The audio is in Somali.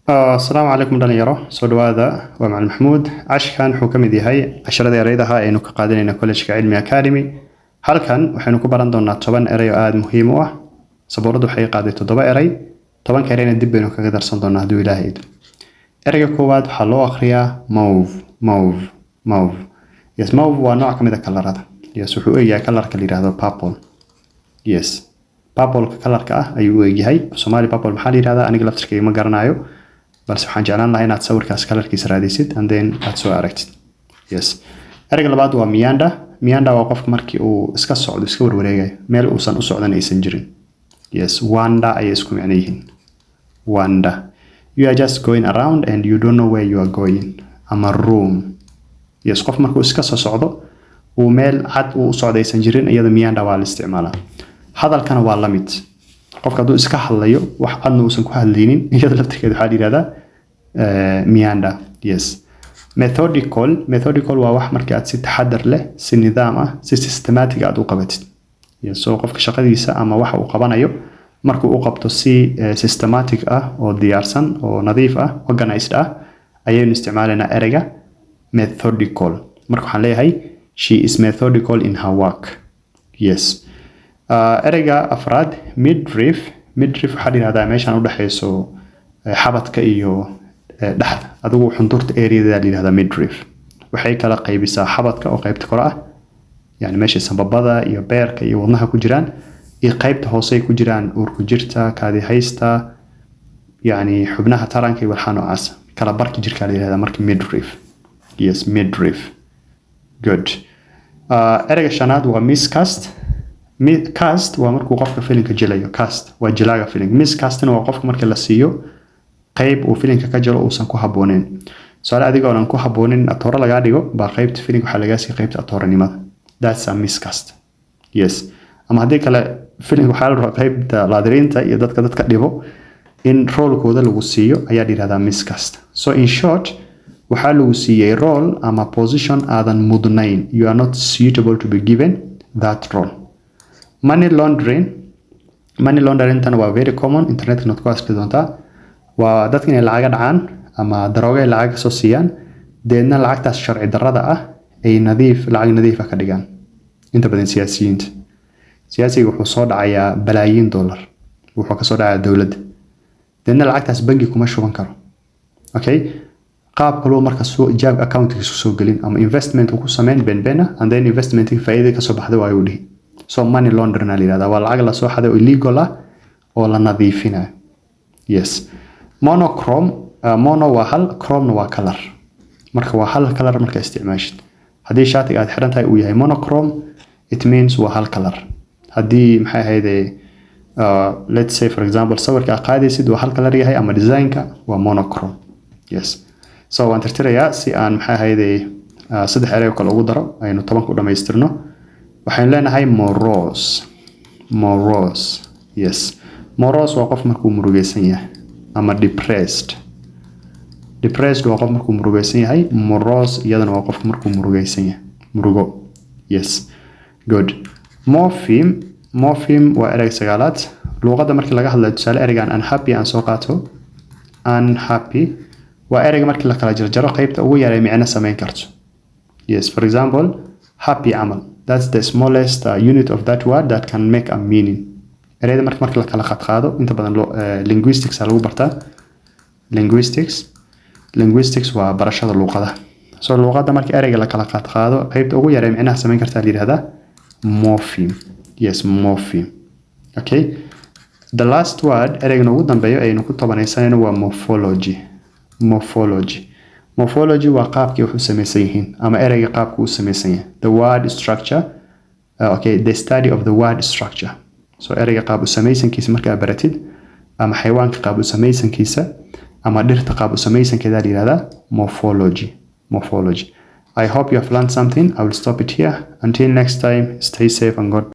السلام عليكم dhalinyaro soo dhawaada waa macalin maxamuud cashkan wuxuu ka mid yahay casharada ereyadaha aynu ka qaadanayna college-ka Cilmi Academy halkan waxaynu ku baran doonaa 10 erey oo aad muhiim u ah sabuuradu waxay qaaday 7 erey 10 ereyna dib baynu kaga darsan doonaa haduu Ilaahay idmo ereyga koowaad waxa loo akhriyaa mauve yes mauve waa nooc kamid ah kalarada yes wuxuu eeyahay kalarka la yiraahdo purple yes purple kalarka ah ayuu eeyahay Soomaali purple maxaa la yiraahdaa aniga laftirkeyga ma garanayo balse waxaan jeclaan lahaa inaad sawirkaas kalarkiisa raadisid and then aad soo aragtid yes ereyga labaad waa mianda waa qofka markii uu iska socdo iska warwareegayo meel uusan u socdan aysan jirin yes wanda ay isku macno yihiin wanda you are just going around and you don't know where you are going ama room yes qof markuu iska soo socdo uu meel cad uu u socdo aysan jirin iyada mianda waa la isticmaalaa hadalkana waa la mid qofka haduu iska hadlayo wax adna uusan ku hadlaynin iyada laftirkeeda waxa la yiraahdaa mianda yes methodical waa wax markii aad si taxadar leh si nidaam ah si systematic aad u qabatid yes so qofka shaqadiisa ama waxa uu qabanayo markuu u qabto si systematic ah oo diyaarsan oo nadiif ah organized ah ayaynu isticmaalaynaa ereyga methodical marka waxaan leeyahay she is methodical in her work yes ereyga afraad midriff waxa la yiraahdaa meeshan u dhaxayso xabadka iyo dhaxda adigu xundurta areada la yiraahdaa midriff waxay kala qaybisaa xabadka oo qaybta kore ah yani meesha sanbabada iyo beerka iyo wadnaha ku jiraan iyo qaybta hoose ku jiraan uurku jirta kaadi haysta yani xubnaha taranka iyo walxano caas kala barki jirka la yiraahdaa marka midriff yes midriff good ereyga shanaad waa miscast waa markuu qofka filinka jilayo cast waa jilaaga filinka miscastna waa qofka marka la siiyo qayb uu filinka ka jiro uusan ku habooneen soo adiga oo aan ku habooneen atoora laga dhigo ba qaybta filinka waxa laga sii qaybta atooranimada that's a miscast yes ama hadii kale filinka waxa la rabaa qaybta laadiriinta iyo dadka dhibo in role-kooda lagu siiyo ayaa yiraahdaa miscast so in short waxa lagu siiyay role ama position aadan mudnayn you are not suitable to be given that role money laundering tan waa very common internet not ku aski doontaa waa dadka inay lacag dhacaan ama darooga lacag soo siiyaan deedna lacagtaas sharci darrada ah ay lacag nadiif ah ka dhigaan inta badan siyaasiga wuxuu soo dhacayaa balaayiin dollar wuxuu ka soo dhacayaa dawladda deedna lacagtaas bangi kuma shuban karo okay qaab kale marka soo ijaab account-kiisa soo gelin ama investment ku sameyn beenbeena and then investment-ki faa'iido ka soo baxday waa uu dhihi so money laundering la yiraahdaa waa lacag la soo xaday oo illegal ah oo la nadiifinayo yes monochrome mono waa hal chrome waa color marka waa hal color marka isticmaashid hadii shaatiga aad xiran tahay uu yahay monochrome it means waa hal color hadii maxay ahayd let's say for example sawirka qaadaysid waa hal color yahay ama design-ka waa monochrome yes so waan tirtirayaa si aan maxay ahayd saddex erey kale ugu daro aynu 10 ku dhameystirno waxaan leenahay morose yes morose waa qof markuu murugaysan yahay ama depressed waa qof markuu murugaysan yahay morose iyadana waa qof markuu murugaysan yahay murugo yes good morpheme waa erey sagaalaad luqadda markii laga hadlayo tusaale ereygan unhappy aan soo qaato unhappy waa ereyga markii la kala jarjaro qaybta ugu yar ee micno sameyn karto yes for example happy amal that's the smallest unit of that word that can make a meaning ereyada markii la kala qaado inta badan linguistics lagu bartaa linguistics waa barashada luqadda so luqadda markii ereyga la kala qaado qaybta ugu yar ee micnaha sameyn karta la yiraahdaa morpheme yes morpheme okay the last word ereyga ugu dambeeyo aynu ku tobanaysanayno waa morphology waa qaabkii wax u samaysan yihiin ama ereyga qaabku u samaysan yahay the word structure the study of the word structure so ereyga qaab u samaysankiisa marka baratid ama xayawaanka qaab u samaysankiisa ama dhirta qaab u samaysankeeda la yiraahdaa morphology I hope you have learned something. I will stop it here. Until next time, stay safe and God